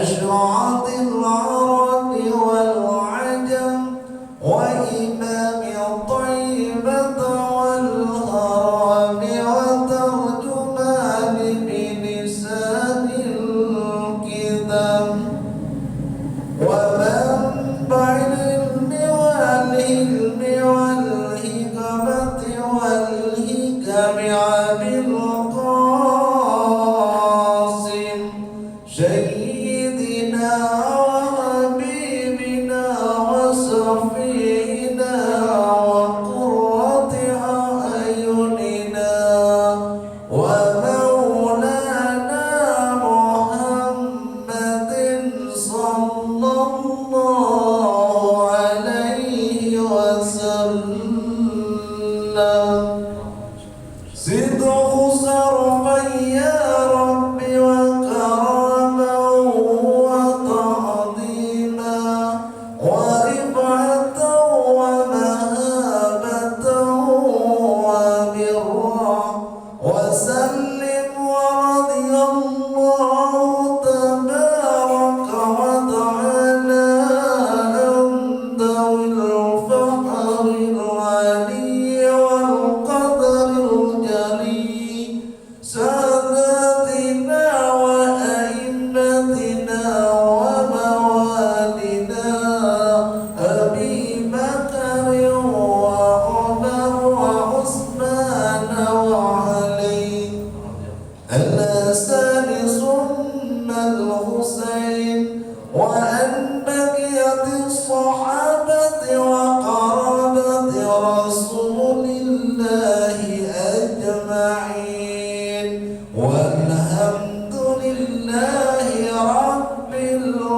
أشعث العرب والعجم وإمام طيبة والهرم وترجمان بلسان الكتم ومنبع العلم والهلم والحكمة والحكم عن القاسم سيدنا وحبيبنا وصفينا وقرة أعيننا ومولانا محمد صلى الله عليه وسلم زده صرفا يا رب وكرما وتعظيما ورفعة ومهابة وبرا وسلم ورضي الله تبارك وتعالى عن ذوي الفخر العلي والقدر الجلي ساداتنا وأئمتنا وموالنا أبي بكر وعمر وعثمان وعلي الحسن ثم الحسين وأن بقية الصحابة وقرابة رسول الله أجمعين والحمد لله رب العالمين.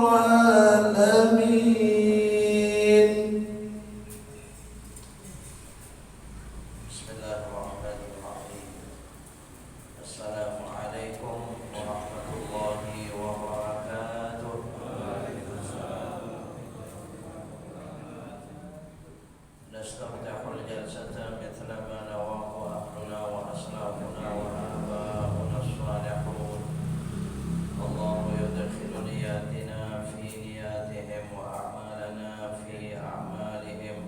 Bismillahirrahmanirrahim. Assalamualaikum warahmatullahi wabarakatuh. Nastaftahul jalsata mithla ma nawahu ahluna wa aslafuna wa abauna as-salihun. Allahu yudkhilu niyatina fi niyatihim wa a'malana fi a'malihim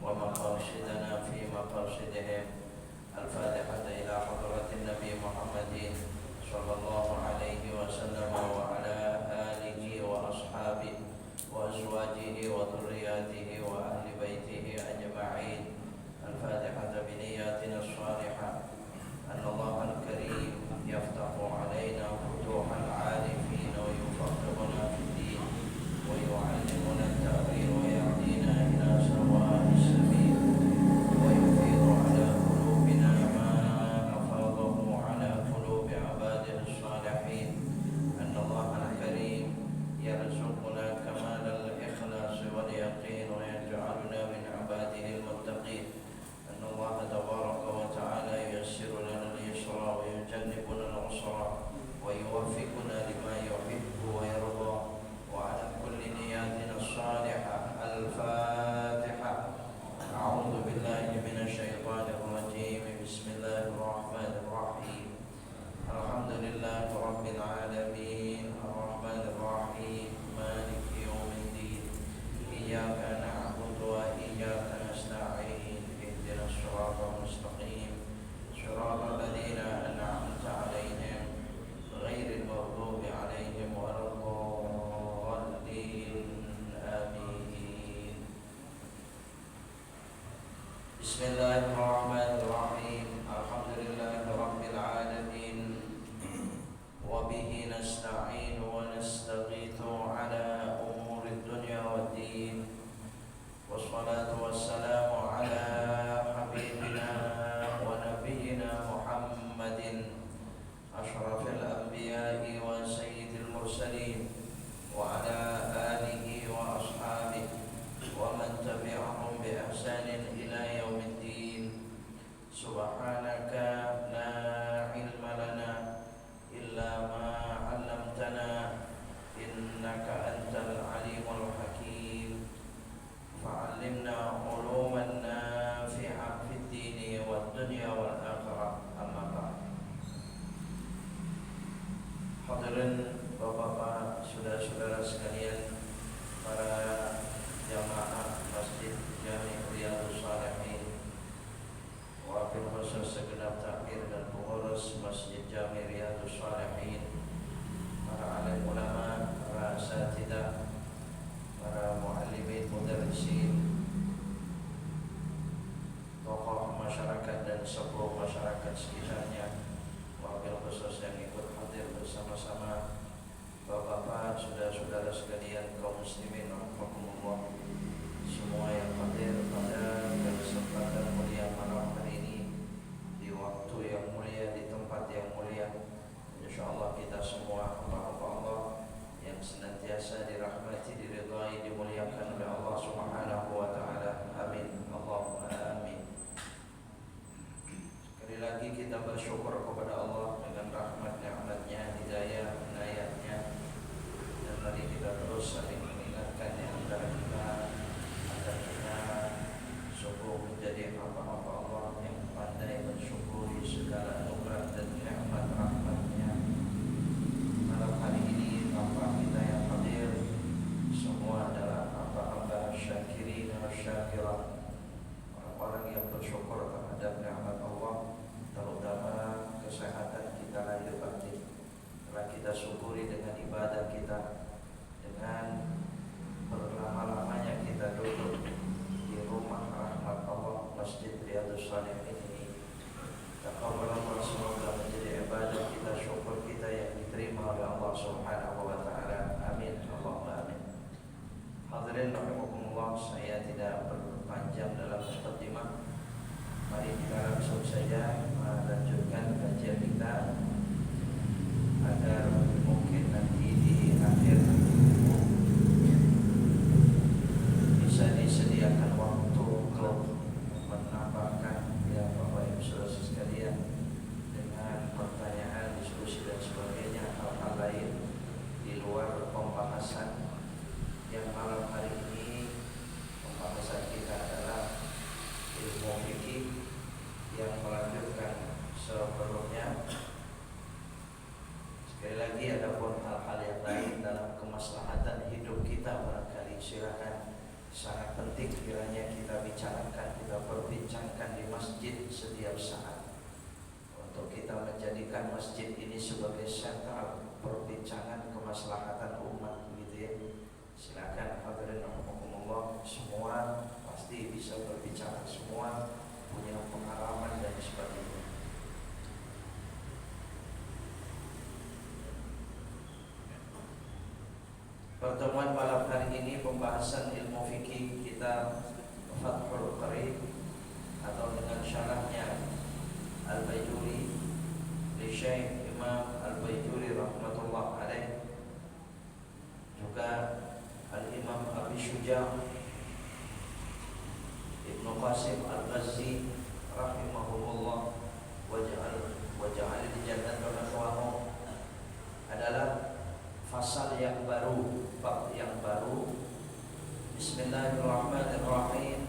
wa maqasidana fi maqasidihim. Al-Fatihah ila hadratin Nabi Muhammadin sallallahu alaihi wasallam wa ala alihi wa ashabihi wa azwajihi wa dhurriyyatihi wa ahli baitihi ajma'in. Al-Fatihah bi niyatina as-salihah. Anna Allah al-Karim yaftahu alaina futuhal arifin wa yufaqqihuna fid-din wa yu'allimuna at-ta'wil wa yahdina ila sawa'is sabil wa yufidu ala qulubina ma afadahu ala qulubi ibadihi as-salihin. Anna Allah al-Karim yarzuquna kamal al-ikhlas wal yaqin wa yaj'aluna min ibadihi al-muttaqin. Anna Allah tabaraka wa ta'ala yassiru lana al-yusra wa yujannibuna al-usra wa yuwaffiquna lima yuhibbu wa yarda wa ala kulli niyatina as-salihah. Al-Fatihah. A'udzu billahi minasy syaithanir rajim. Bismillahirrahmanirrahim. Alhamdulillahi rabbil alamin. Ar-Rahmanir Rahim. Maliki yaumiddin. Iyyaka na'budu wa iyyaka nasta'in. Ihdinas siratal mustaqim. Siratal ladzina an'amta 'alaihim ghairil maghdubi 'alaihim waladdallin. Amin. Bismillahirrahmanirrahim. Alhamdulillahi rabbil alamin. Wa bihi nasta'in wa nastaghithu ala umurid dunya waddin. Wassalatu wassalamu ala habibina wa nabiyyina Muhammadin ashrafil anbiya'i wa sayyidil mursalin wa ala alihi wa ashabihi wa man tabi'ahum bi ihsanin ila yaumiddin. Subhanaka la ilma lana illa ma 'allamtana innaka antal alimul hakim. Fa'allimna uluman nafi'ah fid dini wad dunya wal akhirah. Amma ba'd. Hadirin bapak-bapak, saudara-saudara sekalian, para jamaah Masjid Jami Riyadhus Shalihin, wabil khusus segenap takmir dan pengurus Masjid Jami Riyadhus Shalihin, para alim ulama, para asatidzah, para muallimin, mudarrisin, tokoh masyarakat dan sepuh masyarakat sekitarnya, wabil khusus yang ikut hadir bersama-sama, bapak-bapak, saudara-saudara sekalian, kaum muslimin rahimakumullah, semua yang hadir pada kesempatan mulia malam hari ini di waktu yang mulia, di tempat yang mulia. Insyaallah kita semua hamba-hamba Allah yang senantiasa dirahmati, diridhai, dimuliakan oleh Allah Subhanahu wa taala. Amin. Allahumma amin. Sekali lagi kita bersyukur kepada Allah dengan rahmat nikmatnya, hidayah, inayatnya. Dan mari kita terus saling mengingatkan di antara kita agar kita sungguh menjadi hamba-hamba Allah yang pandai mensyukuri segala anugerah dan nikmat rahmatnya. Malam hari ini tanpa kita yang hadir semua adalah hamba-hamba syakirin wa syakirah, orang-orang yang bersyukur terhadap nikmat Allah, terutama kesehatan kita lahir batin. Telah kita syukuri dengan ibadah kita, dengan berlama-lamanya kita duduk di rumah rahmat Allah Masjid Riyadhus Shalihin ini. Taqabbalallahu, semoga menjadi ibadah kita, syukur kita yang diterima oleh Allah Subhanahu wa taala. Amin. Allahumma amin. Hadirin rahimakumullah, saya tidak berpanjang dalam muqaddimah. Mari kita langsung saja melanjutkan kajian kita agar mungkin nanti di akhir bisa disediakan waktu untuk menambahkan ya Bapak Ibu Saudara sekalian dengan pertanyaan, diskusi dan sebagainya, hal-hal lain di luar pembahasan yang malam hari ini. Pembahasan kita adalah ilmu fikih yang melanjutkan sebelumnya. Sekali lagi, adapun hal-hal yang lain dalam kemaslahatan hidup kita barangkali silakan, sangat penting kiranya kita bicarakan, kita perbincangkan di masjid setiap saat untuk kita menjadikan masjid ini sebagai sentral perbincangan kemaslahatan umat, begitu ya. Silakan hadirin rahimakumullah, semua pasti bisa berbicara, semua punya pengalaman dan sebagainya. Pertemuan malam hari ini pembahasan ilmu fikih kita Fathul Qarib atau dengan syarahnya Al-Baijuri li Syekh Imam Al-Baijuri rahmatullah alaih, juga Al-Imam Abi Syuja' Ibnu Qasim Al-Ghazzi rahimahullah waja'al di jannat wa adalah fasal yang baru, bab yang baru. Bismillahirrahmanirrahim.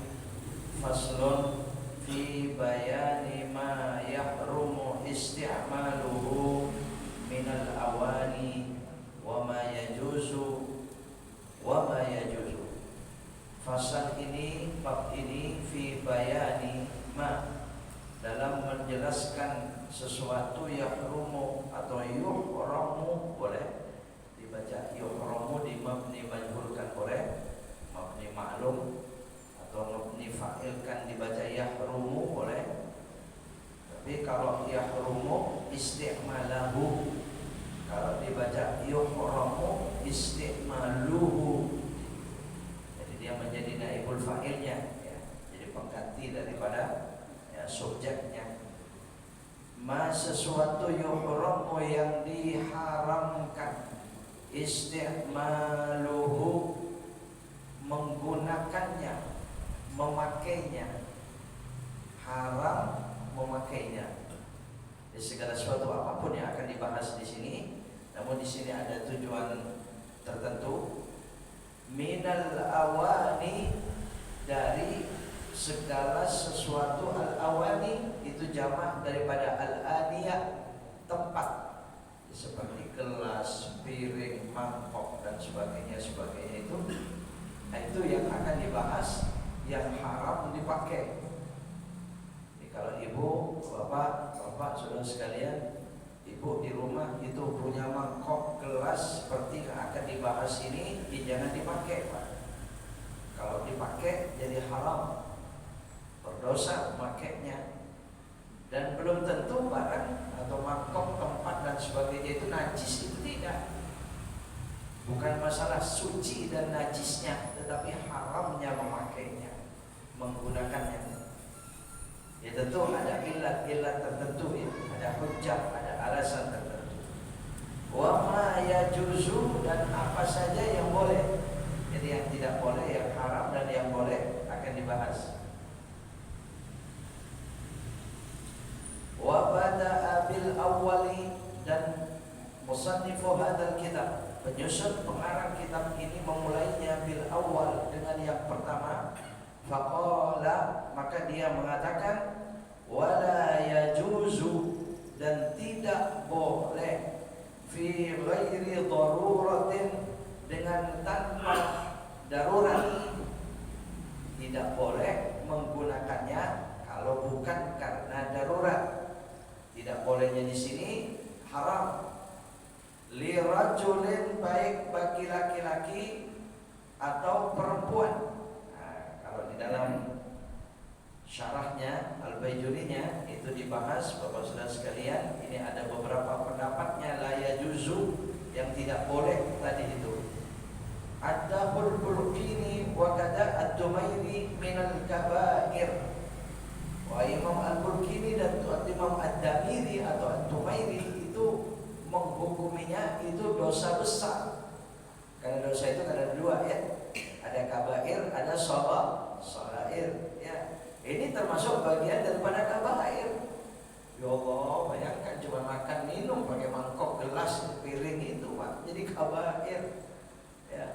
Faslun fi bayani ma yahrumu isti'maluhu minal awani wa ma yajuzu wa ma yajuzu. Fasal ini, bab ini, fi bayani ma, dalam menjelaskan sesuatu yahrumu atau yuhramu, boleh baca yuhramu di mabni majhulkan boleh, mabni ma'lum atau mabni fa'ilkan dibaca yahrumu boleh. Tapi kalau yahrumu isti'malahu, kalau dibaca yuhramu isti'maluhu, jadi dia menjadi naibul fa'ilnya ya, jadi pengganti daripada ya, subjeknya. Ma, sesuatu yuhramu yang diharamkan, isti'maluhu, menggunakannya, memakainya, haram memakainya. Jadi segala sesuatu apapun yang akan dibahas di sini, namun di sini ada tujuan tertentu. Minal awani, dari segala sesuatu. Al-awani itu jamak daripada al-aniyah, tempat, seperti gelas, piring, mangkok dan sebagainya itu, nah itu yang akan dibahas yang haram dipakai. Jadi kalau ibu, bapak, saudara sekalian, ibu di rumah itu punya mangkok gelas seperti yang akan dibahas ini, jangan dipakai, Pak. Kalau dipakai jadi haram, berdosa memakainya. Dan belum tentu barang atau mangkok, tempat dan sebagainya itu najis, itu tidak. Bukan masalah suci dan najisnya, tetapi haramnya memakainya, menggunakannya. Ya tentu ada ilat-ilat tertentu ya, ada hujjah, ada alasan tertentu. Wa ma yajuzu, dan apa saja yang boleh. Jadi yang tidak boleh, yang haram, dan yang boleh akan dibahas. Wa bada'a bil awwali, dan musannifu hadzal kitab, penyusun pengarang kitab ini memulainya bil awal, dengan yang pertama. Faqala, maka dia mengatakan wala yajuzu, dan tidak boleh fi ghairi daruratin, dengan tanpa darurat, tidak boleh menggunakannya kalau bukan karena darurat. Tidak bolehnya di sini haram. Li rajulin, baik bagi laki-laki atau perempuan. Nah, kalau di dalam syarahnya Al-Baijuninya itu dibahas, Bapak Saudara sekalian, ini ada beberapa pendapatnya la yajuzu, yang tidak boleh tadi itu. Ada Al-Bulqini wa kada ad-Dumairi minal kabair. Wa Imam Al-Bulqini dan Imam Ad-Damiri atau Ad-Dumairi itu menghukuminya itu dosa besar. Karena dosa itu ada dua ya, ada kabair, ada shaghair ya. Ini termasuk bagian daripada kabair. Ya Allah, bayangkan cuma makan minum pakai mangkok, gelas, piring itu Pak, jadi kabair ya.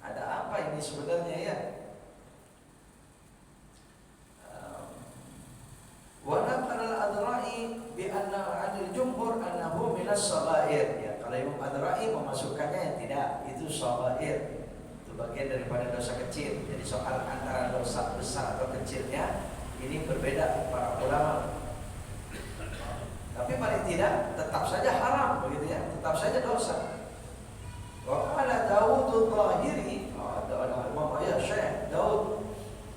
Ada apa ini sebenarnya ya? Wa naqala al-Adra'i bi anna 'anil jumhur annahu minas shaghair ya. Kalau Imam Adra'i memasukkannya yang tidak, itu shaghair, itu bagian daripada dosa kecil. Jadi soal antara dosa besar atau kecilnya ini berbeda para ulama. Tapi paling tidak tetap saja haram begitu ya, tetap saja dosa. Wa qala Daud al-Zahiri, ada Imam Syekh Daud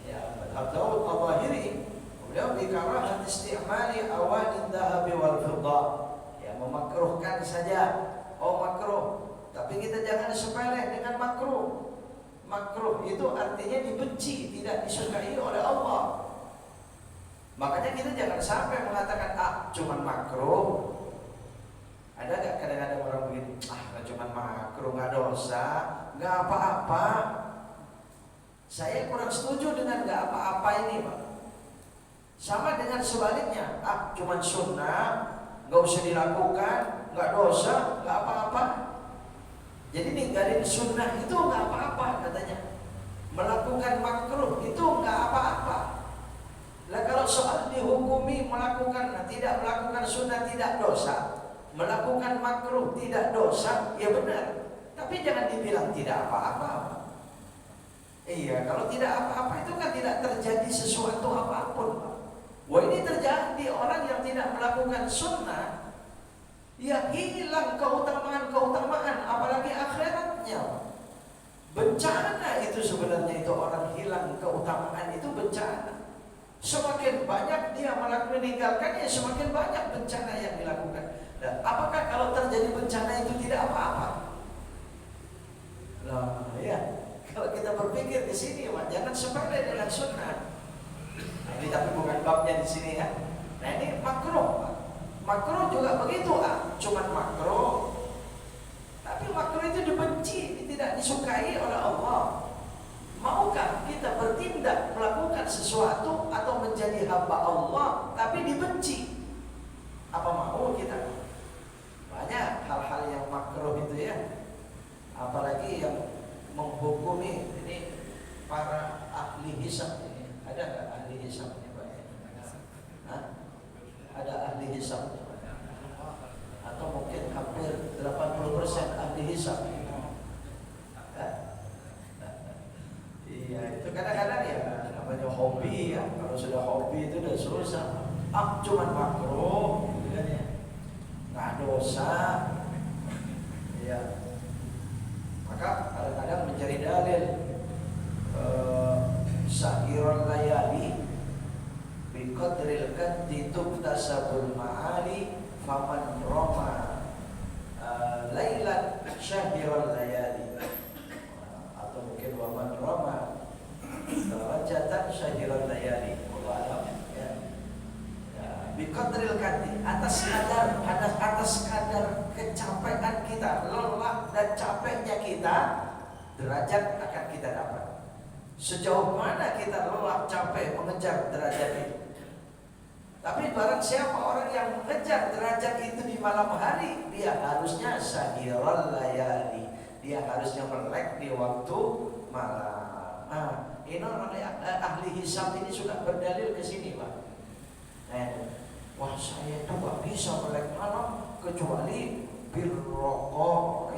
ya, Daud al-Zahiri, beliau bikarahat istimali awanin dhahabi wal fiddah ya, memakruhkan saja. Oh makruh, tapi kita jangan sepele dengan makruh. Makruh itu artinya dibenci, tidak disukai oleh Allah. Makanya kita jangan sampai mengatakan cuman makruh. Ada gak kadang-kadang orang begini, cuman makruh, gak dosa, gak apa-apa. Saya kurang setuju dengan gak apa-apa ini Pak. Sama dengan sebaliknya, cuman sunnah, gak usah dilakukan, gak dosa, gak apa-apa. Jadi ninggalin sunnah itu gak apa-apa katanya. Melakukan makruh itu gak apa-apa. Lah kalau soal dihukumi melakukan, tidak melakukan sunnah tidak dosa, melakukan makruh tidak dosa, ya benar. Tapi jangan dibilang tidak apa-apa. Iya, kalau tidak apa-apa itu kan tidak terjadi sesuatu apapun. Wah, ini terjadi orang yang tidak melakukan sunnah, ya hilang keutamaan, apalagi akhiratnya. Bencana itu sebenarnya, itu orang hilang keutamaan itu bencana. Semakin banyak dia meninggalkannya, semakin banyak bencana yang dilakukan. Dan apakah kalau terjadi bencana itu tidak apa-apa? Nah, ya, kalau kita berpikir di sini, Pak, jangan sepele dengan sunnah. Nah, ini tapi bukan babnya di sini ya. Nah, ini makruh, Pak. Makruh juga begitu, cuman makruh. Tapi makruh itu dibenci, tidak disukai oleh Allah. Maukah kita bertindak melakukan sesuatu atau menjadi hamba Allah tapi dibenci? Apa mau kita? Banyak hal-hal yang makruh itu ya. Apalagi yang menghukumi ini para ahli hisab ini. Ada nggak ahli hisab ini Pak? Ada ahli hisab? Atau mungkin hampir 80% ahli hisab. sudah hobi itu udah susah. Cuman makruh, gitu kan ya. Nggak dosa. Ya. Maka kadang-kadang mencari dalil sahirul layali biqadril kaddi tubtasabul ma'ali faman roma lailan syahirul layali, atau mungkin waman roma derajatan syahirul layali. Allah alam ya. Biqadril kaddi, atas kadar kecapean kita, lelah dan capeknya kita, derajat akan kita dapat. Sejauh mana kita lelah capek mengejar derajat itu. Tapi barang siapa orang yang mengejar derajat itu di malam hari, dia harusnya sahirul layali, dia harusnya melek di waktu malam. Nah, ini orang ahli hisab ini suka berdalil ke sini, Pak. Wah, saya itu gak bisa melek malam kecuali bir rokok.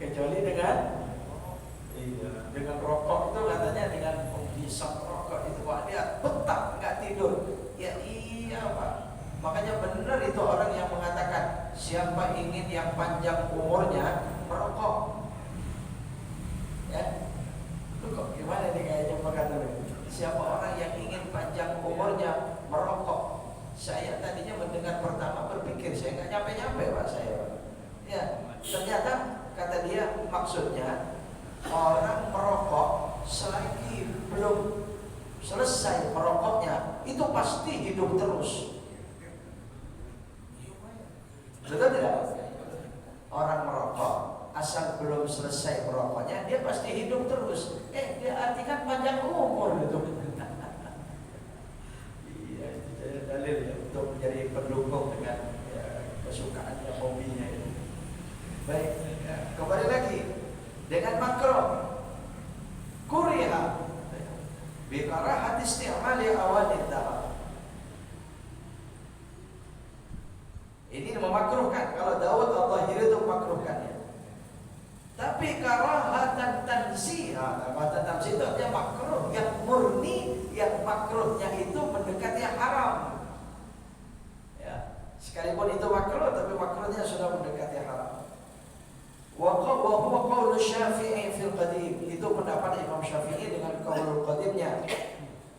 Kecuali dengan rokok itu, katanya dengan menghisap rokok itu, wah dia betah nggak tidur. Ya iya Pak. Makanya benar itu orang yang mengatakan siapa ingin yang panjang umurnya merokok. Ya, lu kok gimana nih kayaknya perkataan ini? Siapa orang yang ingin panjang umurnya merokok? Saya tadinya mendengar pertama berpikir, saya nggak nyampe-nyampe Pak saya. Ya, ternyata kata dia maksudnya orang merokok selagi belum selesai merokoknya itu pasti hidup terus. Betul tidak? Orang merokok asal belum selesai merokoknya dia pasti hidup terus. Dia artikan panjang umur gitu. Iya, itu dalil ya untuk menjadi pendukung dengan kesukaannya, hobinya itu. Baik, kembali lagi dengan makruh kuriha bi karahati isti'mali awalid dahar. Ini memakruhkan. Kalau Daud al-Zahiri itu memakruhkan ya. Tapi karahatan tanzihah, karahatan tanzih itu artinya makruh yang murni, yang makruhnya itu mendekati haram. Ya, sekalipun itu makruh, tapi makruhnya sudah mendekati haram. Wa huwa qaul Syafi'i fil qadim, itu pendapat Imam Syafi'i dengan qaul qadimnya.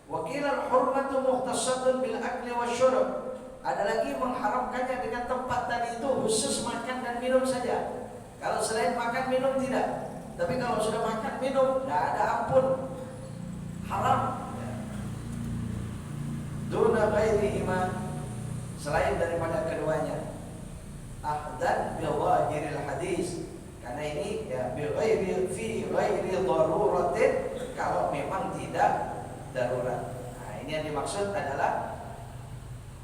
Wa qila al-hurmatu mukhtassatun bil akli wasyurb. Ada lagi mengharamkannya dengan tempat tadi itu khusus makan dan minum saja. Kalau selain makan minum tidak. Tapi kalau sudah makan minum tidak ada ampun, haram. Duna ghairihima, selain daripada keduanya. Ahdan bi dhahiril hadis. Karena ini ya bi ghairi fi ghairi daruratin, kalau memang tidak darurat. Nah, ini yang dimaksud adalah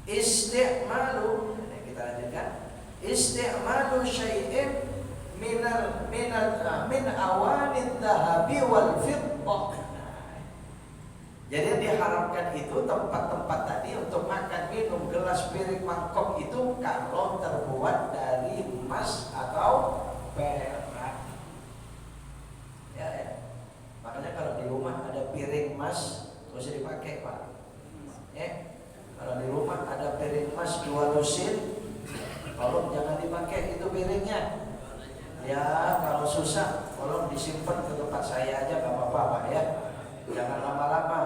isti'malu. Kita lanjutkan. Isti'malu syai'in min awanid dhahabi wal fiddah. Jadi diharamkan itu tempat-tempat tadi untuk makan, minum, gelas, piring, mangkok itu kalau terbuat dari emas atau perak. Ya. Makanya kalau di rumah ada piring emas, nggak usah dipakai Pak. Ya. Kalau di rumah ada piring emas 2 lusin, tolong jangan dipakai itu piringnya. Ya, kalau susah, tolong disimpan ke tempat saya aja, nggak apa-apa Pak ya. Jangan lama-lama,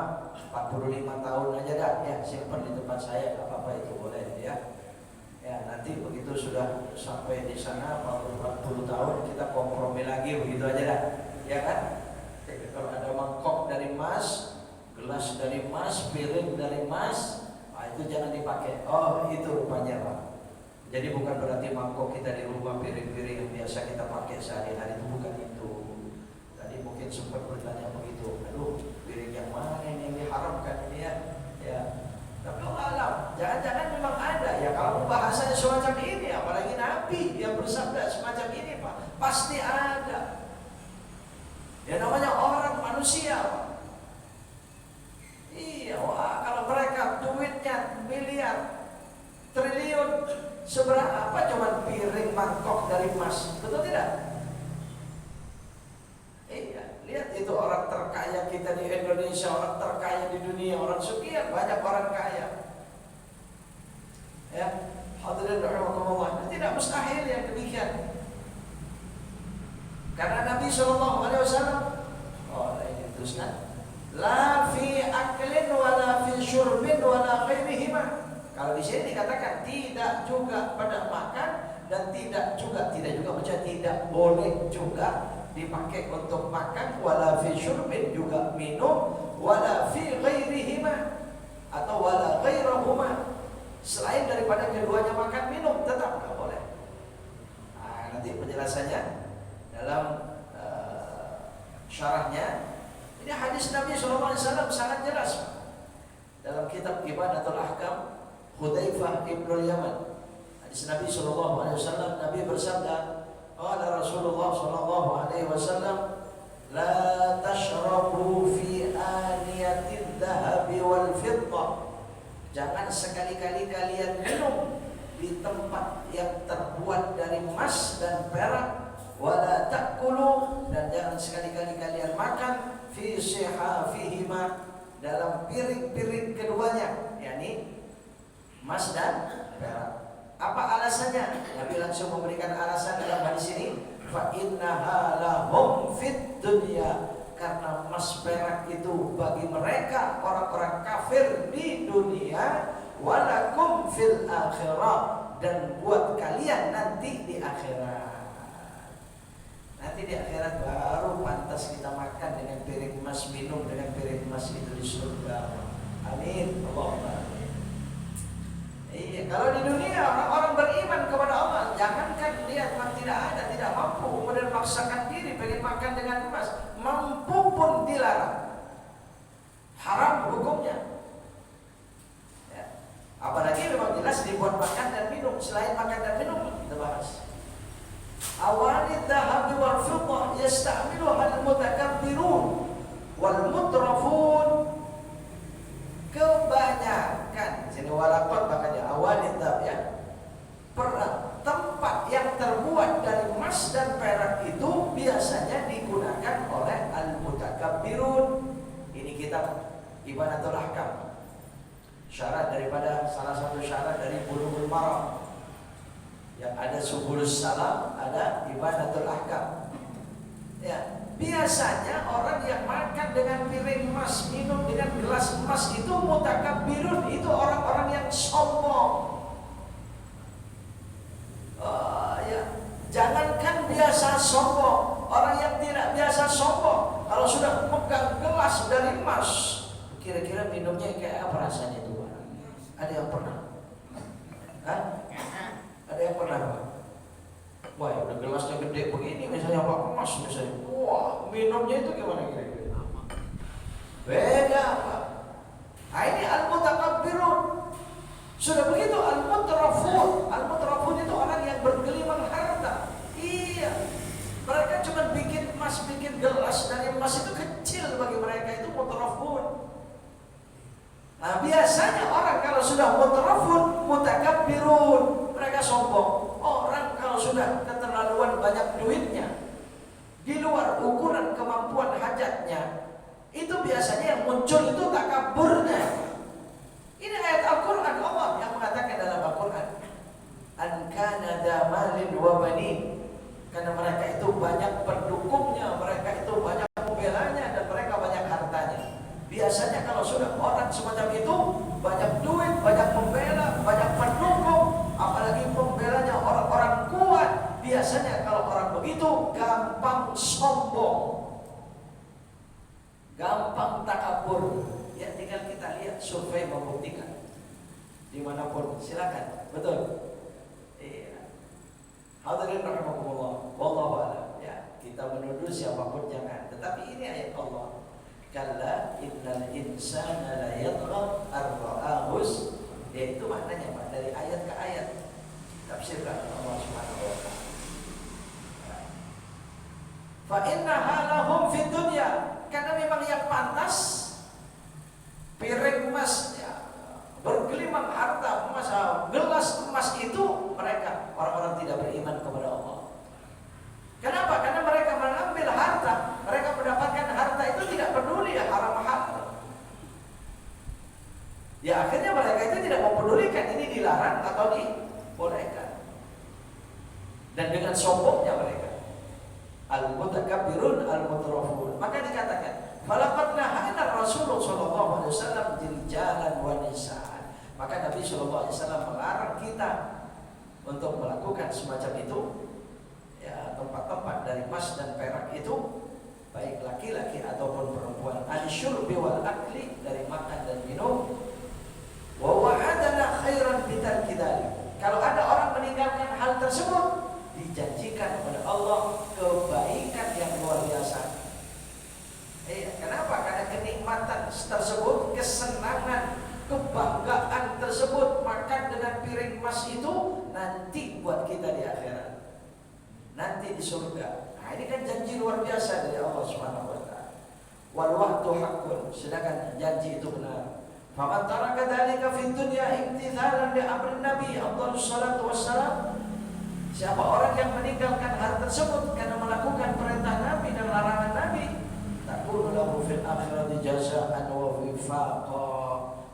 45 tahun aja dah, ya simpan di tempat saya, nggak apa-apa itu boleh ya. Ya nanti begitu sudah sampai di sana 40 tahun kita kompromi lagi begitu aja dah, ya kan? Kalau ada mangkok dari emas, gelas dari emas, piring dari emas, itu jangan dipakai. Oh itu rupanya Pak. Jadi bukan berarti mangkok kita di rumah, piring-piring yang biasa kita pakai sehari-hari, itu bukan itu. Tadi mungkin sempat bertanya begitu. Aduh, piring yang mana ini yang diharamkan ini ya? Ya. Tapi alam, jangan-jangan memang ada ya. Kalau bahasanya semacam ini, apalagi Nabi yang bersabda semacam ini Pak, pasti ada. Ya namanya orang manusia Pak. Iya, wah kalau mereka duitnya miliar, triliun, seberapa cuman piring mangkok dari emas, betul tidak? Iya, lihat itu orang terkaya Indonesia orang terkaya di dunia, orang sekian banyak orang kaya. Ya, hadirin rahimakumullah, tidak mustahil yang demikian. Karena Nabi Shallallahu Alaihi Wasallam, ini teruskan, la fi aklin wala fi syurbin wala ghairihima. Kalau di sini dikatakan tidak juga pada makan dan tidak juga macam tidak boleh juga dipakai untuk makan, wala fi syurbin juga minum, wala fi ghairihima atau wala ghairahuma, selain daripada keduanya makan minum tetap tidak boleh. Nah, nanti penjelasannya dalam syarahnya. Ini hadis Nabi SAW sangat jelas dalam kitab Ibadatul Ahkam Hudzaifah ibn Yaman. Hadis Nabi SAW, Nabi bersabda, qala Rasulullah SAW, la tashrabu fi aniyatid dhahabi wal fiddah. Jangan sekali-kali kalian minum di tempat yang terbuat dari emas dan perak. Wala ta'kulu, dan jangan sekali-kali kalian makan fi sihafihima, dalam piring-piring keduanya, yakni emas dan perak. Apa alasannya? Nabi langsung memberikan alasan dalam hadis ini, fa innaha lahum fid dunya, karena emas perak itu bagi mereka orang-orang kafir di dunia, walakum fil akhirah, dan buat kalian nanti di akhirat. Nanti di akhirat baru pantas kita makan dengan piring emas, minum dengan piring emas itu di surga. Amin. Allahumma amin. Iya, kalau di dunia orang-orang beriman kepada Allah, jangankan dia memang tidak ada, tidak mampu, kemudian memaksakan diri pengen makan dengan emas, mampu pun dilarang. Haram hukumnya. Ya. Apalagi memang jelas dibuat makan dan minum. Selain makan dan minum kita bahas. Awanid dhahabi wal fiddah yasta'miluha al-mutakabbirun wal mutrafun. Kebanyakan sini walakot makanya awanid dhahab ya. Tempat yang terbuat dari emas dan perak itu biasanya digunakan oleh al-mutakabbirun. Ini kitab Ibadatul Ahkam. Syarat daripada salah satu syarat dari Bulughul Maram. Yang ada Subulus Salam, ada Ibadatul Ahkam. Ya, biasanya orang yang makan dengan piring emas, minum dengan gelas emas itu mutakabbirun, itu orang-orang yang sombong. Ya, jangankan biasa sombong, orang yang tidak biasa sombong, kalau sudah memegang gelas dari emas, kira-kira minumnya kayak apa rasanya itu? Ada yang pernah? Hah? Ada yang pernah? Wah, udah gelasnya gede begini, misalnya apa emas misalnya. Wah, minumnya itu gimana kira-kira? Beda, Pak. Nah, ini al-mutakabbirun. Sudah begitu al-mutrafun. Al-mutrafun itu orang yang bergelimang harta. Iya. Mereka cuma bikin emas, bikin gelas dari emas itu kecil bagi mereka, itu mutrafun. Nah, biasanya orang kalau sudah mutrafun, mutakabbirun, mereka sombong. Orang kalau sudah keterlaluan banyak duitnya, di luar ukuran kemampuan hajatnya, itu biasanya yang muncul itu takaburnya. Ini ayat Al-Quran, Allah yang mengatakan dalam Al-Quran, an kana da malin wa banin, karena mereka itu banyak pendukungnya, mereka itu banyak pembelanya, dan mereka banyak hartanya. Biasanya kalau sudah orang semacam itu, banyak duit, banyak pembela, banyak pendukung, apalagi pembelanya orang-orang kuat, biasanya kalau orang begitu gampang sombong, gampang takabur. Ya, tinggal kita lihat survei membuktikan dimanapun, silakan, betul. Iya. Hadirin rahimakumullah, wallahu a'lam. Ya, kita menuduh siapapun jangan. Tetapi ini ayat Allah. Kalla innal insana la yatgha ar-ra'ahus. Ya, itu maknanya Pak, dari ayat ke ayat. Tafsirkan Allah Subhanahu wa taala. Fa innaha lahum fid dunya, karena memang yang pantas piring emas ya, bergelimang harta emas, gelas emas itu mereka orang-orang tidak beriman kepada Allah. Kenapa? Karena mereka mengambil harta, mereka mendapatkan harta itu tidak peduli ya haram halal. dan dengan sombongnya mereka. Al-mutakabbirun al-mutrafun. Maka dikatakan, falaqad nahana Rasulullah sallallahu alaihi wasallam rijalan wa nisaan. Maka Nabi sallallahu alaihi wasallam melarang kita untuk melakukan semacam itu. Ya, tempat-tempat dari emas dan perak itu, baik laki-laki ataupun perempuan. Al-syurbi wal akli, dari makan dan minum. Wa wa'adana khairan bitarki dzalik. Kalau ada orang meninggalkan hal tersebut, dijanjikan oleh Allah kebaikan yang luar biasa. Kenapa? Karena kenikmatan tersebut, kesenangan, kebanggaan tersebut, makan dengan piring emas itu nanti buat kita di akhirat, nanti di surga. Nah, ini kan janji luar biasa dari Allah Subhanahu wa taala. Wal wa'du haqqun, sedangkan janji itu benar. Faman taraka dzalika fid dunya imtithalan li amri Nabi afdhalus salatu wassalam. Siapa orang yang meninggalkan hal tersebut karena melakukan perintah Nabi dan larangan Nabi, takunu lahu fil akhirati jazaa'an wa wifaqa.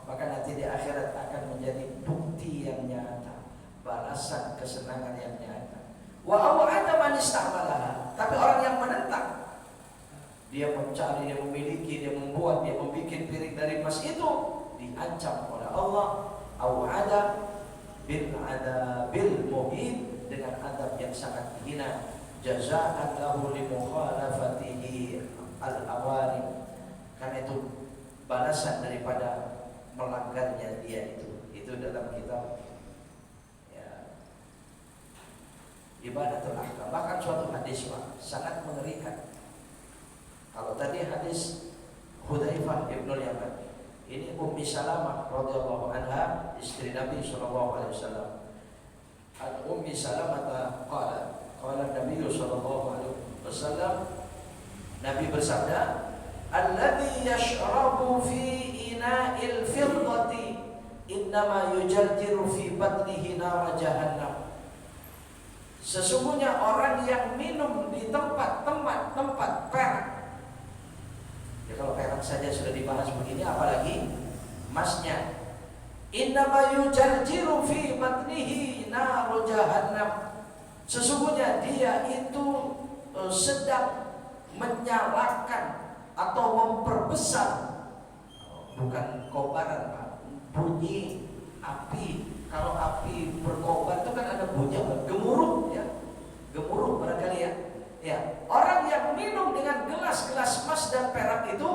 Maka nanti di akhirat akan menjadi bukti yang nyata, balasan kesenangan yang nyata. Wa aw'ada man istamalaha. Tapi orang yang menentang, dia mencari, dia memiliki, dia membuat, dia membuat piring dari emas itu, diancam oleh Allah. Aw'ada bil adabil muhin, dengan adab yang sangat hina. Jazaa'an lahu li mukhalafatihi al-awarim. Karena itu balasan daripada melanggarnya dia itu. Itu dalam kitab ya, Ibadatul Ahkam. Bahkan suatu hadis Pak, sangat mengerikan. Kalau tadi hadis Hudzaifah ibnul Yaman, ini Ummi Salamah radhiyallahu anha, istri Nabi sallallahu alaihi wasallam. Ummi Salamah qala Nabi sallallahu alaihi wasallam, Nabi bersabda, alladzi yashrabu fi ina'il fiddati innama yujarjiru fi batnihi nar jahannam. Sesungguhnya orang yang minum di tempat perak. Ya, kalau perak saja sudah dibahas begini, apalagi emasnya. Innama yujarjiru fi batnihi nar jahannam. Sesungguhnya dia itu sedang menyalakan atau memperbesar, bukan kobaran Pak, bunyi api. Kalau api berkobar itu kan ada bunyi apa? Gemuruh ya, gemuruh barangkali ya. Ya, orang yang minum dengan gelas-gelas emas dan perak itu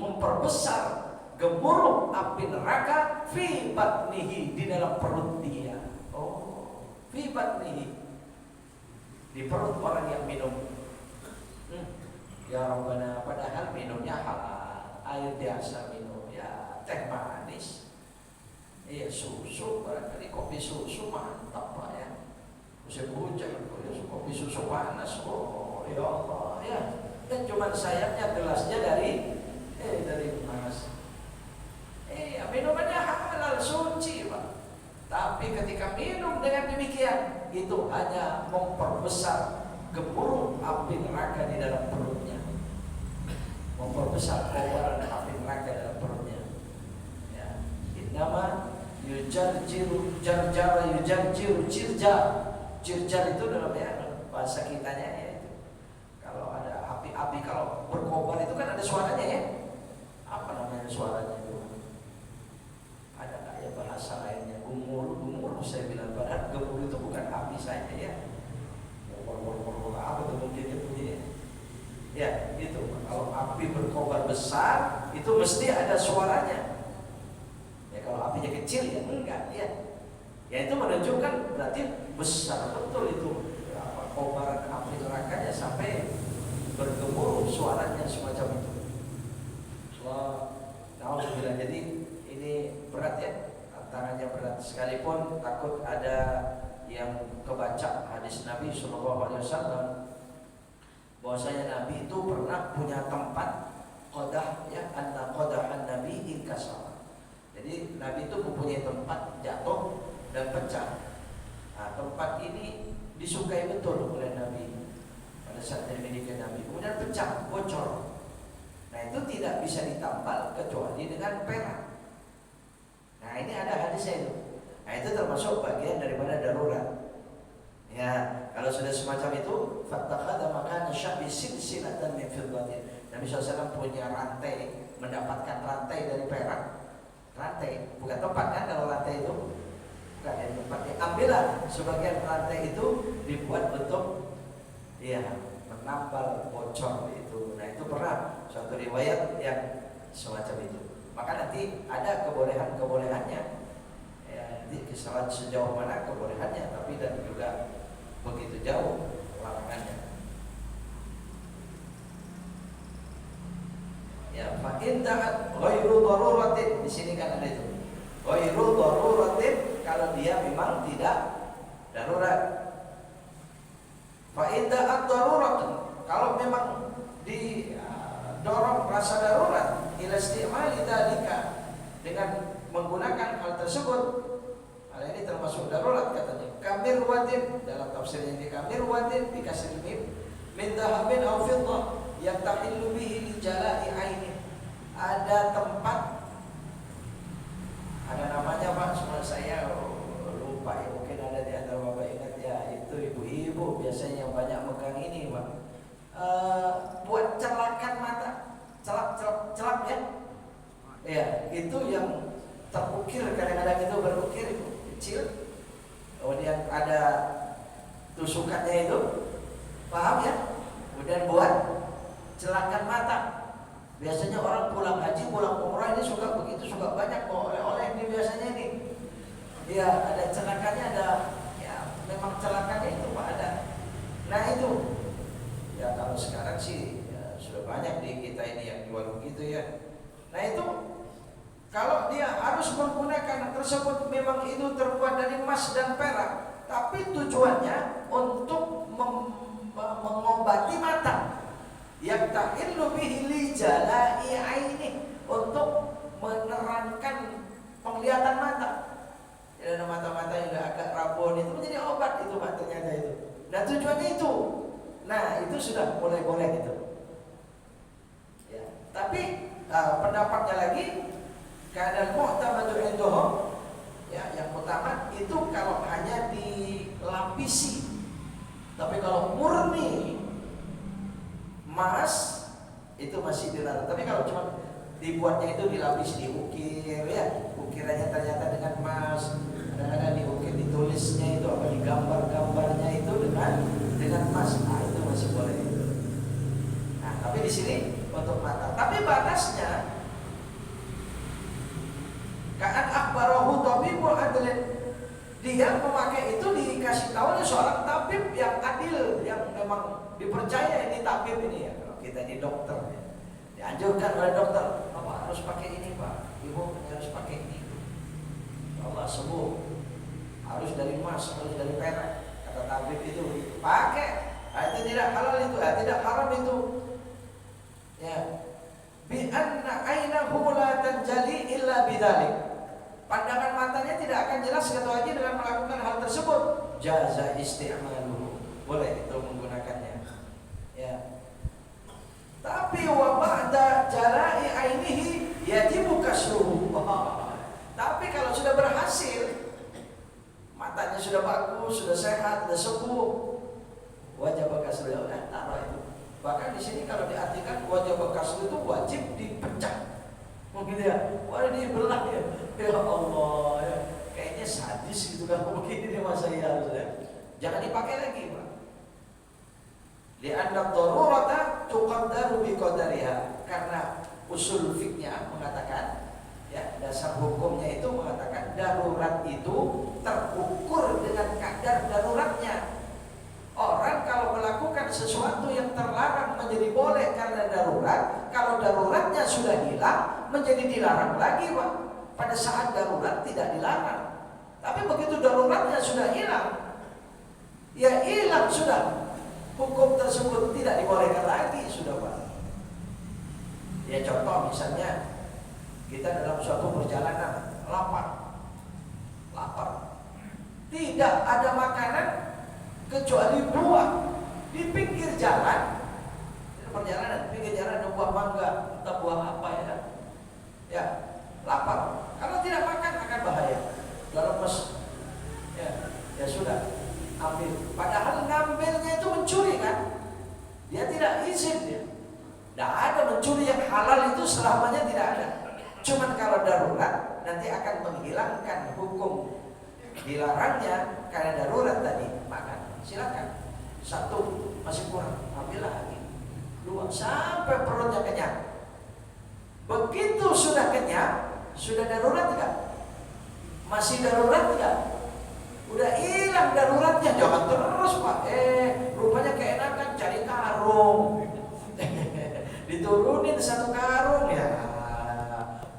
memperbesar gemuruh api neraka fi batnihi, di dalam perut dia. Oh, fi batnihi, di perut orang yang minum. Ya Rabbana, padahal minumnya halal, air biasa minum, ya teh manis, ya susu, barangkali kopi susu mantap Pak ya. Musim hujan, kopi susu panas, oh ya Allah ya. Dan cuma sayangnya gelasnya dari emas. Minumannya halal, suci Pak. Tapi ketika minum dengan demikian, itu hanya memperbesar gemuruh api neraka di dalam perutnya, memperbesar kobaran api neraka dalam perutnya. Ya, innama yujarjiru jarjara yujarjiru cirjar. Cirjar itu dalam ya bahasa kitanya ya itu. Kalau ada api-api kalau berkobar itu kan ada suaranya ya. Apa namanya suaranya itu? Ada nggak ya bahasa lainnya? Gumur saya bilang, padahal gemuruh itu bukan api saja ya. Apa tuh mungkin itu bunyinya? Ya itu. Kalau api berkobar besar itu mesti ada suaranya. Ya kalau apinya kecil ya enggak ya. Ya itu menunjukkan berarti besar betul itu kobaran api nerakanya sampai bergemuruh suaranya semacam itu. Alhamdulillah. Jadi ini berat ya, tantangannya berat. Sekalipun takut ada yang kebaca hadis Nabi Sallallahu Alaihi Wasallam bahwasanya Nabi itu pernah punya tempat qadah ya, anna qadahan Nabi inkasar. Jadi Nabi itu mempunyai tempat jatuh dan pecah. Nah, tempat ini disukai betul oleh Nabi pada saat dimiliki Nabi. Kemudian pecah, bocor. Nah itu tidak bisa ditambal kecuali dengan perak. Nah ini ada hadisnya itu. Nah itu termasuk bagian daripada darurat. Ya, semacam itu, fattakhadha makana sya'bi silsilatan min fiddatin. Nabi SAW punya rantai, mendapatkan rantai dari perak. Rantai, bukan tempat kan kalau rantai itu? Bukan dari tempat. Ambillah sebagian rantai itu dibuat untuk menambal bocor itu. Nah itu pernah suatu riwayat yang semacam itu. Maka nanti ada kebolehannya. Ya, nanti kesalahan sejauh mana kebolehannya, tapi dan juga begitu jauh larangannya. Ya, fa in ta'at ghairu daruratin, di sini kan ada itu. Ghairu daruratin kalau dia memang tidak darurat. Fa in ta'at daruratun, kalau memang didorong rasa darurat ila istimali dzalika dengan menggunakan hal tersebut. Hal ini termasuk darurat katanya. Kamir wadin, dalam tafsirnya ini kamir wadin dikasih mim min dhahabin aw fiddah yang tahillu bihi li jala'i aini. Ada tempat, ada namanya Pak, cuma saya lupa ya, mungkin ada di antara Bapak ingat ya, itu ibu-ibu biasanya yang banyak megang ini Pak. Buat celakan mata, celak ya. Ya, itu yang terukir, kadang-kadang itu berukir kecil. Kemudian ada tusukannya itu, paham ya? Kemudian buat celakan mata. Biasanya orang pulang haji, pulang umrah ini suka begitu, suka banyak bawa oleh-oleh ini biasanya ini. Ya, ada celakannya, ada ya memang celakannya itu Pak ada. Nah itu, ya kalau sekarang sih ya, sudah banyak di kita ini yang jual begitu ya. Nah itu, kalau dia harus menggunakan tersebut memang itu terbuat dari emas dan perak, tapi tujuannya untuk mengobati mata. Yang ta'illu bihi li jala'i aini, untuk menerangkan penglihatan mata. Jadi ada mata-mata yang agak rabun itu menjadi obat itu Pak ternyata itu. Nah tujuannya itu. Nah itu sudah boleh itu. Ya. Tapi pendapatnya lagi keadaan mu'tamadu indahum, ya yang utama itu kalau hanya dilapisi. Tapi kalau murni emas itu masih dilarang. Tapi kalau cuma dibuatnya itu dilapis, diukir ya, ukirannya ternyata dengan emas, kadang-kadang diukir, ditulisnya itu apa, digambar-gambarnya itu dengan emas, nah itu masih boleh itu. Nah tapi di sini untuk mata. Tapi batasnya Ka'an akhbarahu tabibul adlin, dia memakai itu dikasih tahu oleh seorang tabib yang adil, yang memang dipercaya ini tabib ini ya. Kalau kita ini dokter ya, dianjurkan oleh dokter, Bapak harus pakai ini Pak, Ibu harus pakai ini. Allah sembuh, harus dari emas, harus dari perak. Kata tabib itu pakai. Nah, itu tidak halal itu, tidak haram itu. Ya, bi anna ainahu la tanjali illa bidzalik. Pandangan matanya tidak akan jelas kecuali dengan melakukan hal tersebut. Jaza isti'maluhu, boleh itu menggunakannya. Ya. Tapi wa ba'da jala'i ainihi yajibu kasruhu. Tapi kalau sudah berhasil, matanya sudah bagus, sudah sehat, sudah sembuh, wajib kasruhu, udah taruh itu. Bahkan di sini kalau diartikan wajib kasruhu itu wajib dipecah. Mungkin ya, wah dibelah ya. Ya Allah, ya. Kayaknya sadis gitu kan begini nih Mas saya harus ya. Jangan dipakai lagi Pak. Li'anna darurata tuqaddaru biqadariha, karena usul fiknya mengatakan, ya dasar hukumnya itu mengatakan darurat itu terukur dengan kadar daruratnya. Orang kalau melakukan sesuatu yang terlarang menjadi boleh karena darurat, kalau daruratnya sudah hilang menjadi dilarang lagi Pak. Pada saat darurat tidak dilarang, tapi begitu daruratnya sudah hilang, ya hilang sudah, hukum tersebut tidak dibolehkan lagi sudah Pak. Ya contoh misalnya kita dalam suatu perjalanan lapar, tidak ada makanan kecuali buah di pinggir jalan. Perjalanan pinggir jalan ada buah mangga, entah buah apa ya, lapar. Kalau tidak makan akan bahaya. Kalau lemes, ya sudah ambil. Padahal ngambilnya itu menyusuri yang halal itu selamanya tidak ada. Cuman kalau darurat nanti akan menghilangkan hukum dilarangnya karena darurat tadi. Makan, silakan. Satu masih kurang, ambil lagi. Dua sampai perutnya kenyang. Begitu sudah kenyang, sudah darurat tidak? Masih darurat tidak? Udah hilang daruratnya, jangan terus Pak. Rupanya keenakan cari karung. Diturunin satu karung ya.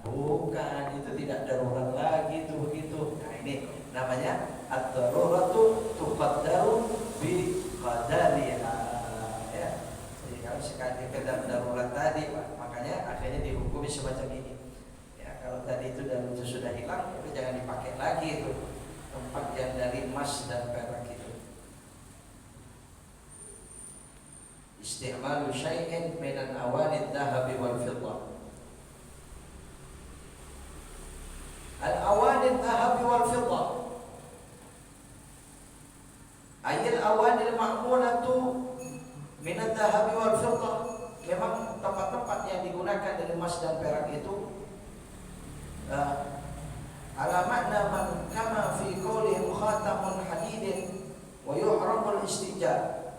Bukan, itu tidak darurat lagi itu begitu. Nah ini namanya ad-daruratu tuqaddaru bi qadariha. Ya. Jadi kalau sekali kita darurat tadi, Pak, makanya akhirnya dihukumi semacam ini. Ya, kalau tadi itu darurat sudah hilang, itu jangan dipakai lagi itu. Tempat yang dari emas dan perak itu. Isti'malu syai'in minan awanid dhahabi wal fiddah. Al-awanid dhahabi wal fiddah. Ayil awanil ma'munatu minad dhahabi wal fiddah. Memang tempat-tempat yang digunakan dari emas dan perak itu ala makna man kama fi qawlihim khatamun hadidin wa yuhramul istijar.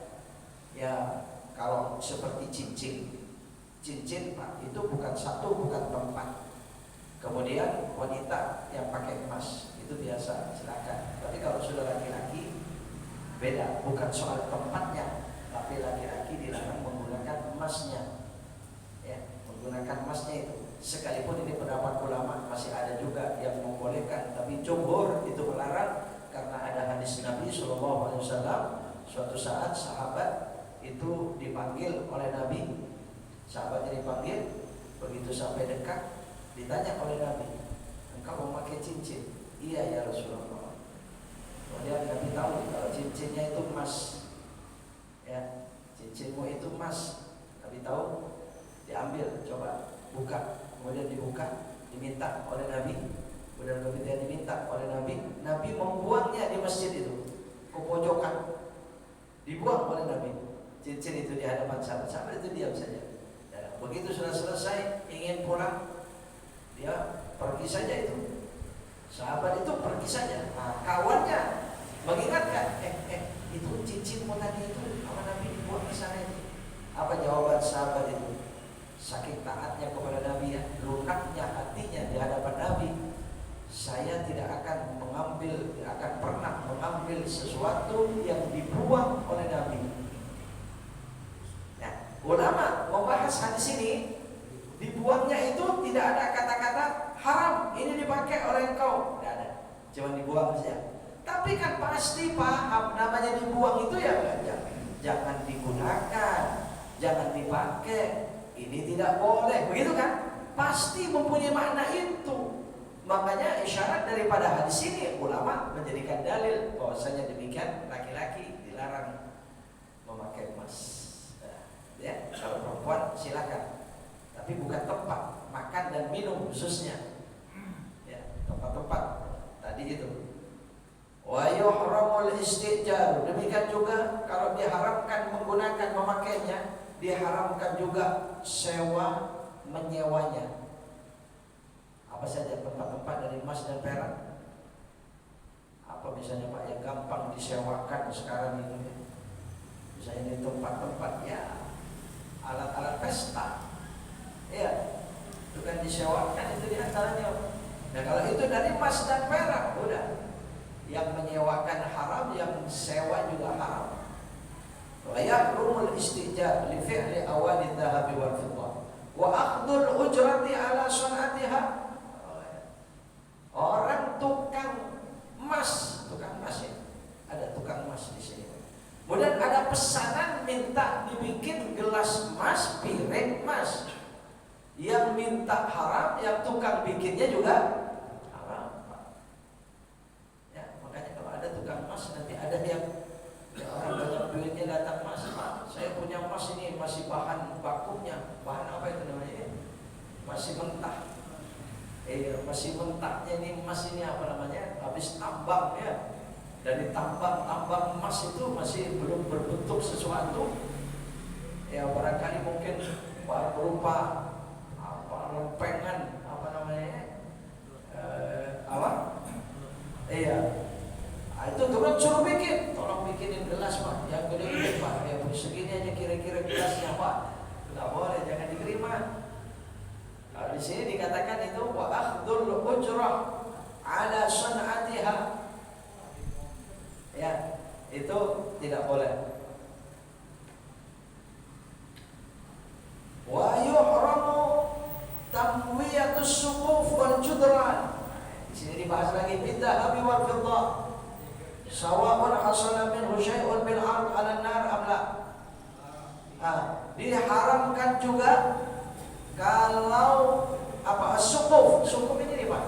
Ya, kalau seperti cincin Pak, itu bukan satu, bukan tempat. Kemudian wanita yang pakai emas itu biasa, silakan. Tapi kalau sudah laki-laki beda, bukan soal tempatnya, tapi laki-laki dilarang menggunakan emasnya. Ya, menggunakan emasnya itu. Sekalipun ini pendapat ulama masih ada juga yang membolehkan, tapi jumhur itu melarang karena ada hadis Nabi SAW. Suatu saat sahabat itu dipanggil oleh Nabi, sahabatnya dipanggil, begitu sampai dekat ditanya oleh Nabi, engkau memakai cincin? Iya ya Rasulullah. Kemudian Nabi tahu kalau cincinnya itu emas, ya, cincinmu itu emas. Nabi tahu, diambil, coba buka. Kemudian dibuka, diminta oleh Nabi. Kemudian kemudian diminta oleh Nabi. Nabi membuangnya di masjid itu, ke pojokan, dibuang oleh Nabi. Cincin itu di hadapan sahabat itu diam saja. Dan begitu sudah selesai, ingin pulang, dia pergi saja itu. Sahabat itu pergi saja. Nah, kawannya mengingatkan, itu cincinmu tadi itu sama Nabi dibuang di sana itu. Apa jawaban sahabat itu? Saking taatnya kepada Nabi, ya, lunaknya hatinya di hadapan Nabi. Saya tidak akan pernah mengambil sesuatu yang dibuang oleh Nabi. Nah, ulama membahas hadis ini, dibuangnya itu tidak ada kata-kata haram, ini dipakai oleh engkau, tidak ada, cuma dibuang saja. Tapi kan pasti paham namanya dibuang itu ya jangan digunakan, jangan dipakai. Ini tidak boleh, begitu kan? Pasti mempunyai makna itu. Makanya isyarat daripada hadis ini ulama menjadikan dalil bahwasanya demikian laki-laki dilarang memakai emas. Ya, kalau perempuan silakan. Tapi bukan tempat makan dan minum khususnya. Ya, tempat-tempat tadi itu. Wa yuhramul istijar. Demikian juga kalau diharamkan menggunakan memakainya, diharamkan juga sewa menyewanya. Apa saja tempat-tempat dari emas dan perak. Apa misalnya Pak yang gampang disewakan sekarang ini? Misalnya di tempat-tempat ya alat-alat pesta. Ya, itu kan disewakan itu diantaranya. Nah kalau itu dari emas dan perak, udah. Yang menyewakan haram, yang sewa juga haram. Wa yahrumul istijar li fi'li awali dhahabi wal fiddah wa akhdul ujrati ala sun'atiha. Orang tukang emas ya. Ada tukang emas di sini. Kemudian ada pesanan minta dibikin gelas emas, piring emas. Yang minta haram, yang tukang bikinnya juga haram. Ya, makanya kalau ada tukang emas nanti ada yang orang banyak duitnya datang, Mas, Pak, saya punya emas ini masih bahan bakunya, bahan apa itu namanya? Masih mentah. Masih mentahnya ini emas ini apa namanya? Habis tambang ya. Dari tambang emas itu masih belum berbentuk sesuatu. Ya barangkali mungkin berupa apa lempengan apa namanya apa iya itu turun suruh bikin, tolong bikinin gelas Pak yang gede-gede Pak yang segini aja kira-kira gelasnya Pak, nggak boleh, jangan diterima. Kalau di sini dikatakan itu wa akhdul ujrah ala san'atiha, ya itu tidak boleh. Wa yuhramu tamwiyatus suquf wal judran. Di sini dibahas lagi bidhahabi wal fiddah. Sawa'un hasala minhu syai'un bil 'ard 'ala an-nar am la. Diharamkan juga kalau apa suquf ini Pak.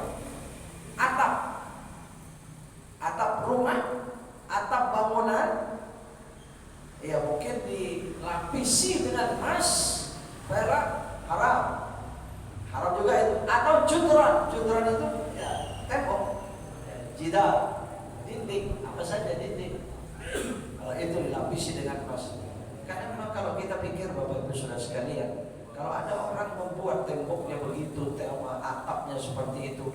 Atap rumah, atap bangunan ya mungkin dilapisi dengan emas, perak, haram juga itu. Atau judran itu ya tembok, jidar, dinding, apa saja dinding. Kalau itu dilapisi dengan emas. Karena memang kalau kita pikir Bapak Ibu Saudara sekalian, kalau ada orang membuat temboknya begitu, atapnya seperti itu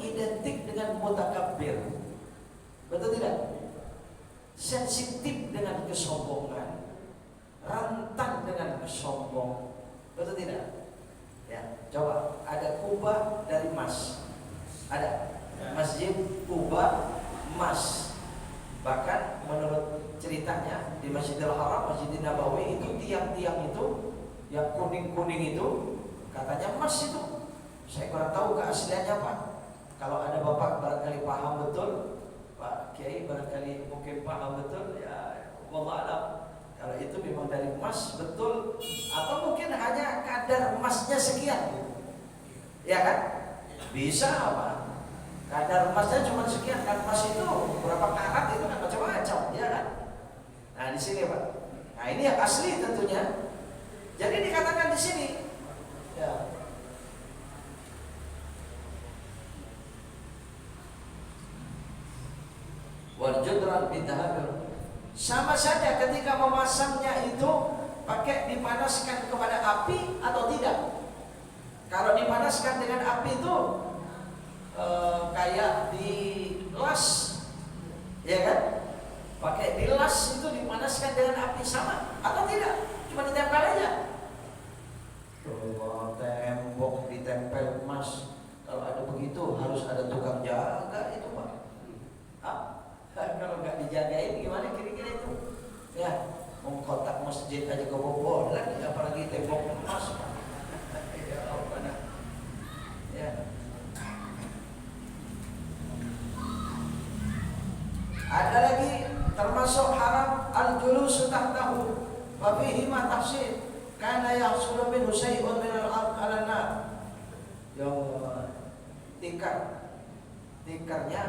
identik dengan mutakabbir. Betul tidak? Sensitif dengan kesombongan, rentan dengan kesombong. Betul tidak? Ya, coba ada kubah dari emas. Ada Masjid Kubah emas. Bahkan menurut ceritanya di Masjidil Haram, Masjidil Nabawi itu tiang-tiang itu yang kuning-kuning itu katanya emas itu. Saya kurang tahu keasliannya Pak. Kalau ada Bapak barangkali paham betul, Pak Kiai barangkali mungkin paham betul, ya wallah alam. Kalau itu memang dari emas betul, atau mungkin hanya kadar emasnya sekian, ya kan? Bisa apa? Kadar emasnya cuma sekian, kan emas itu berapa karat itu kan macam-macam, ya kan? Nah di sini Pak. Nah ini yang asli tentunya. Jadi dikatakan di sini, ya. Wal judran bidhahabil. Sama saja ketika memasangnya itu pakai dipanaskan kepada api atau tidak. Kalau dipanaskan dengan api itu kayak dilas, ya kan? Pakai dilas itu dipanaskan dengan api sama atau tidak? Cuma ditempel aja. Tembok ditempel emas. Kalau ada begitu harus ada tukang jaga itu Pak. Kalau nggak dijagain gimana kira-kira itu? Ya, kotak masjid aja kebobolan, apalagi tembok emas. Ya. Ada lagi termasuk haram al-julus tahtahu wa fihi ma tafsir kana yahsulu minhu syai'un min al-ard 'ala an-nar. Tikarnya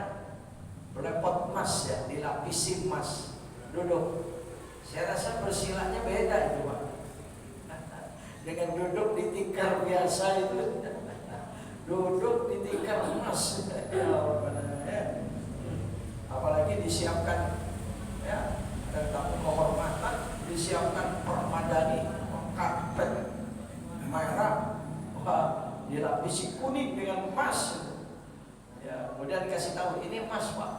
berlepot emas ya, dilapisi emas, duduk. Saya rasa bersilahnya beda itu Pak. Dengan duduk di tikar biasa itu, duduk di tikar emas. Apalagi disiapkan ya, ada tamu kehormatan, disiapkan permadani, karpet merah, dilapisi kuning dengan emas. Ya, kemudian dikasih tahu ini emas Pak,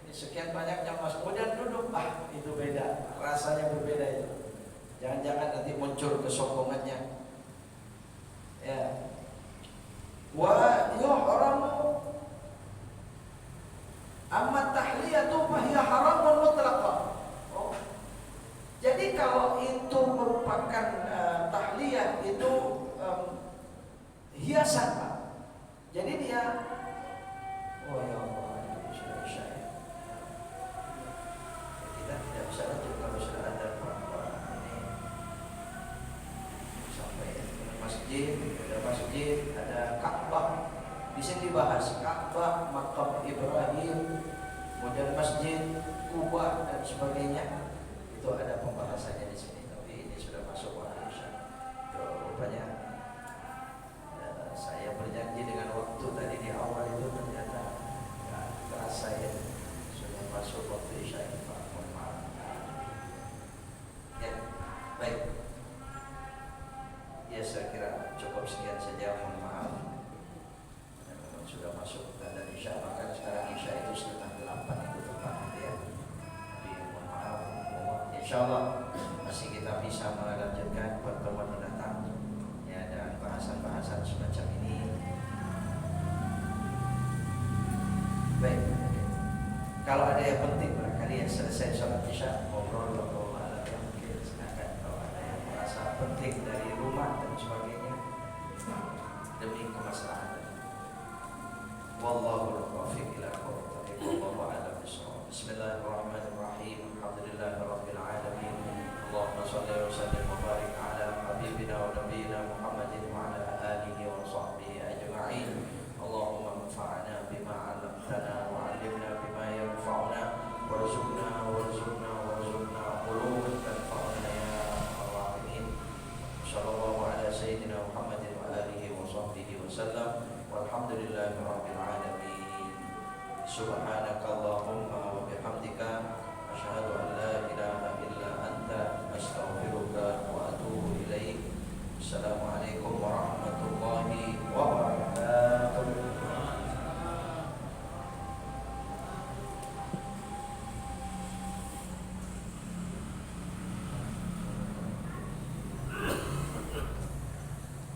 ini sekian banyaknya emas. Kemudian duduk, itu beda, rasanya berbeda itu. Jangan-jangan nanti muncul kesombongannya. Ya. Wa yuhramu amma tahliyatu fa hiya haramun mutlaqah. Jadi kalau itu merupakan tahliyah itu hiasan Pak. Jadi dia oh ya Allah, sudah saya. Kita tidak bisa lanjut kalau sudah ada ini sampai ada masjid, ada Ka'bah. Di sini dibahas Ka'bah, makam Ibrahim, kemudian masjid Kuba dan sebagainya. Itu ada pembahasannya di sini. Tapi ini sudah masuk waktu Isya. Rupanya saya berjanji dengan waktu tadi di awal itu ternyata terasa ya, sudah masuk waktu Isya. Pak, mohon maaf. Ya, baik. Insyaallah masih kita bisa melanjutkan pertemuan mendatang ya, dan bahasan-bahasan semacam ini. Baik, kalau ada yang penting barangkali yang selesai sholat isya ngobrol atau malam yang mungkin silakan. Kalau ada yang merasa penting dari rumah dan sebagainya demi kemaslahatan. Wallahu muwaffiq ila aqwamit thoriq. Wallahu a'lam bishawab. Bismillahirrahmanirrahim. Alhamdulillahirabbil alamin. Allahumma shalli wa sallim wa barik ala habibina wa nabiyyina Muhammadin wa ala alihi wa sahbihi ajma'in. Allahumma anfa'na bima 'allamtana wa 'allimna bima yanfa'una warzuqna quluban tanfa'una ya arhamar rahimin. Sallallahu ala sayyidina Muhammadin wa alihi wa sahbihi wa sallam. Walhamdulillahirabbil alamin. Subhanakallahumma wa bihamdika asyhadu